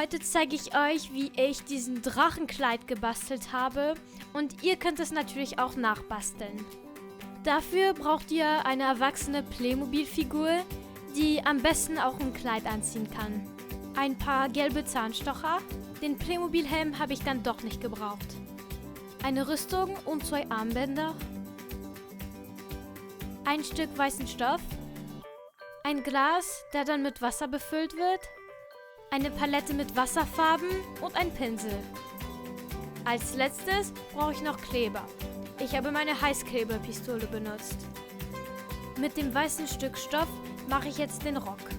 Heute zeige ich euch, wie ich diesen Drachenkleid gebastelt habe und ihr könnt es natürlich auch nachbasteln. Dafür braucht ihr eine erwachsene Playmobil-Figur, die am besten auch ein Kleid anziehen kann. Ein paar gelbe Zahnstocher, den Playmobil-Helm habe ich dann doch nicht gebraucht. Eine Rüstung und 2 Armbänder, ein Stück weißen Stoff, ein Glas, der dann mit Wasser befüllt wird, eine Palette mit Wasserfarben und ein Pinsel. Als letztes brauche ich noch Kleber. Ich habe meine Heißklebepistole benutzt. Mit dem weißen Stück Stoff mache ich jetzt den Rock.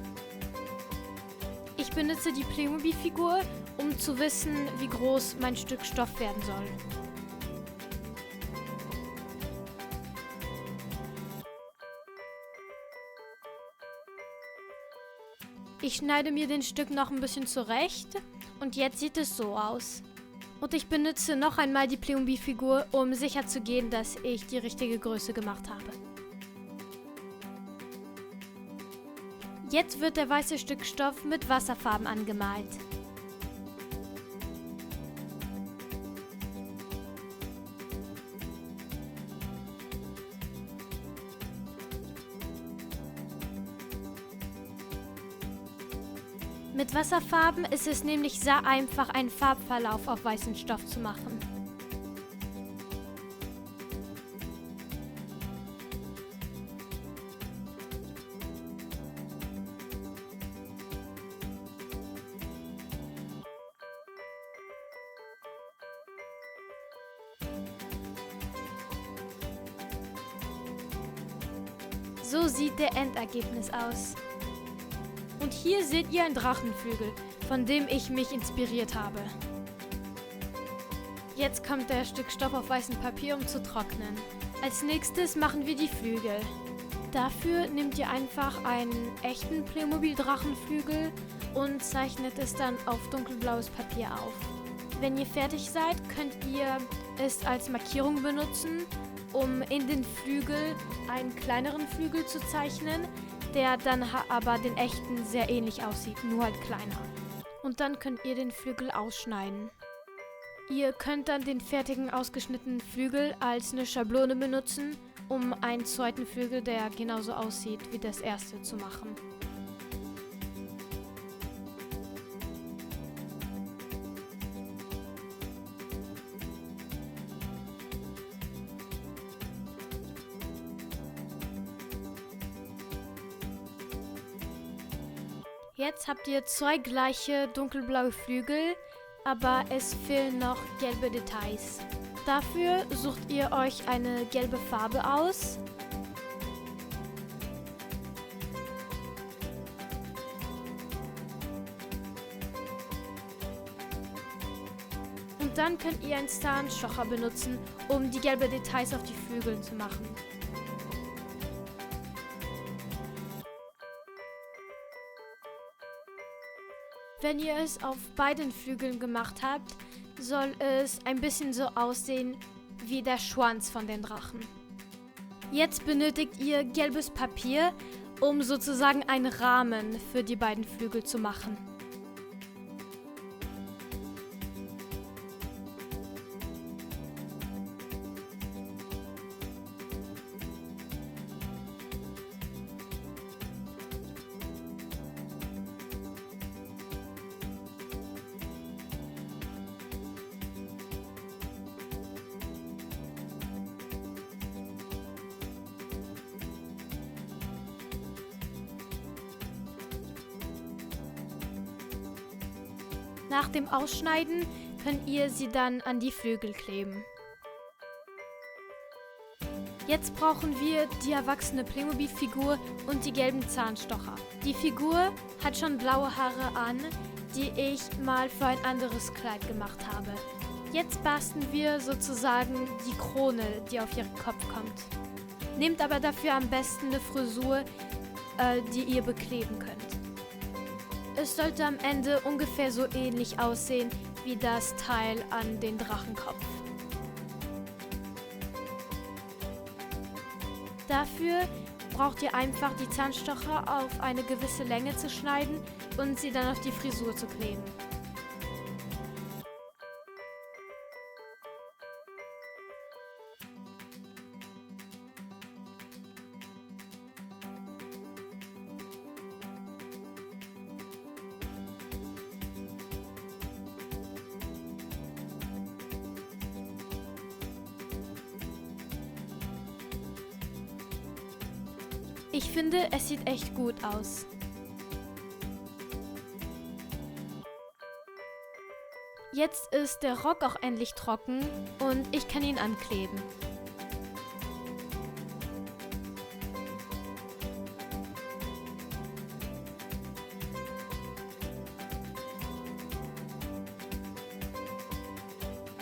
Ich benutze die Playmobil-Figur, um zu wissen, wie groß mein Stück Stoff werden soll. Ich schneide mir den Stück noch ein bisschen zurecht und jetzt sieht es so aus. Und ich benutze noch einmal die Playmobil-Figur, um sicher zu gehen, dass ich die richtige Größe gemacht habe. Jetzt wird der weiße Stück Stoff mit Wasserfarben angemalt. Mit Wasserfarben ist es nämlich sehr einfach, einen Farbverlauf auf weißen Stoff zu machen. So sieht der Endergebnis aus. Und hier seht ihr einen Drachenflügel, von dem ich mich inspiriert habe. Jetzt kommt der Stück Stoff auf weißem Papier, um zu trocknen. Als nächstes machen wir die Flügel. Dafür nehmt ihr einfach einen echten Playmobil-Drachenflügel und zeichnet es dann auf dunkelblaues Papier auf. Wenn ihr fertig seid, könnt ihr es als Markierung benutzen, um in den Flügel einen kleineren Flügel zu zeichnen, der dann aber den echten sehr ähnlich aussieht, nur halt kleiner. Und dann könnt ihr den Flügel ausschneiden. Ihr könnt dann den fertigen ausgeschnittenen Flügel als eine Schablone benutzen, um einen zweiten Flügel, der genauso aussieht wie das erste, zu machen. Jetzt habt ihr 2 gleiche dunkelblaue Flügel, aber es fehlen noch gelbe Details. Dafür sucht ihr euch eine gelbe Farbe aus. Und dann könnt ihr einen Zahnstocher benutzen, um die gelben Details auf die Flügel zu machen. Wenn ihr es auf beiden Flügeln gemacht habt, soll es ein bisschen so aussehen wie der Schwanz von den Drachen. Jetzt benötigt ihr gelbes Papier, um sozusagen einen Rahmen für die beiden Flügel zu machen. Nach dem Ausschneiden könnt ihr sie dann an die Flügel kleben. Jetzt brauchen wir die erwachsene Playmobil-Figur und die gelben Zahnstocher. Die Figur hat schon blaue Haare an, die ich mal für ein anderes Kleid gemacht habe. Jetzt basteln wir sozusagen die Krone, die auf ihren Kopf kommt. Nehmt aber dafür am besten eine Frisur, die ihr bekleben könnt. Es sollte am Ende ungefähr so ähnlich aussehen wie das Teil an den Drachenkopf. Dafür braucht ihr einfach die Zahnstocher auf eine gewisse Länge zu schneiden und sie dann auf die Frisur zu kleben. Ich finde, es sieht echt gut aus. Jetzt ist der Rock auch endlich trocken und ich kann ihn ankleben.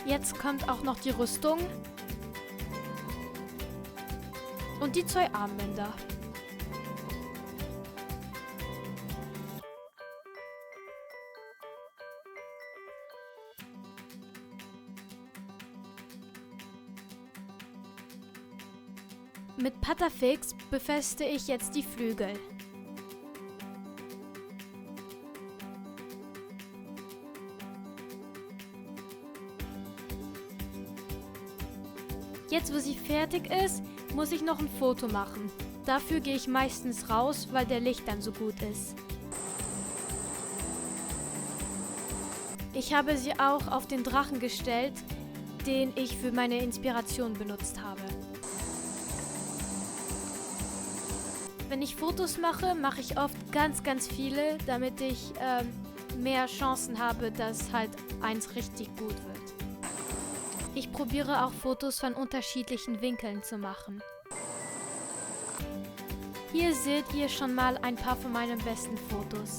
Jetzt kommt auch noch die Rüstung und die 2 Armbänder. Mit Patafix befestige ich jetzt die Flügel. Jetzt, wo sie fertig ist, muss ich noch ein Foto machen. Dafür gehe ich meistens raus, weil der Licht dann so gut ist. Ich habe sie auch auf den Drachen gestellt, den ich für meine Inspiration benutzt habe. Wenn ich Fotos mache, mache ich oft ganz viele, damit ich mehr Chancen habe, dass halt eins richtig gut wird. Ich probiere auch Fotos von unterschiedlichen Winkeln zu machen. Hier seht ihr schon mal ein paar von meinen besten Fotos.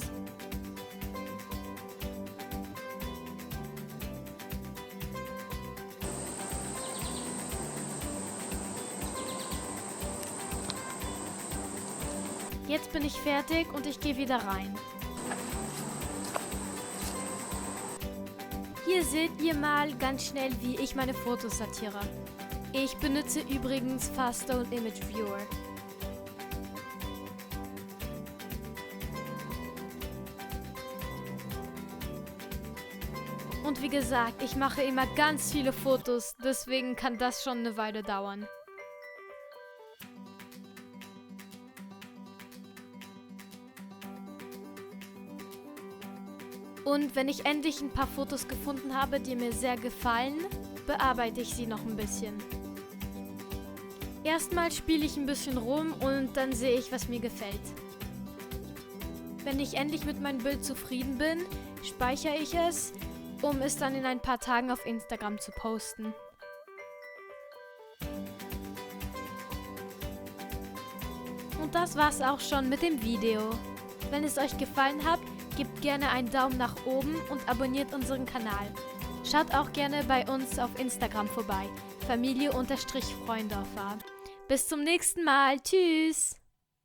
Jetzt bin ich fertig und ich gehe wieder rein. Hier seht ihr mal ganz schnell, wie ich meine Fotos sortiere. Ich benutze übrigens Faststone Image Viewer. Und wie gesagt, ich mache immer ganz viele Fotos, deswegen kann das schon eine Weile dauern. Und wenn ich endlich ein paar Fotos gefunden habe, die mir sehr gefallen, bearbeite ich sie noch ein bisschen. Erstmal spiele ich ein bisschen rum und dann sehe ich, was mir gefällt. Wenn ich endlich mit meinem Bild zufrieden bin, speichere ich es, um es dann in ein paar Tagen auf Instagram zu posten. Und das war's auch schon mit dem Video. Wenn es euch gefallen hat, gebt gerne einen Daumen nach oben und abonniert unseren Kanal. Schaut auch gerne bei uns auf Instagram vorbei, Familie_Freundorfer. Bis zum nächsten Mal. Tschüss!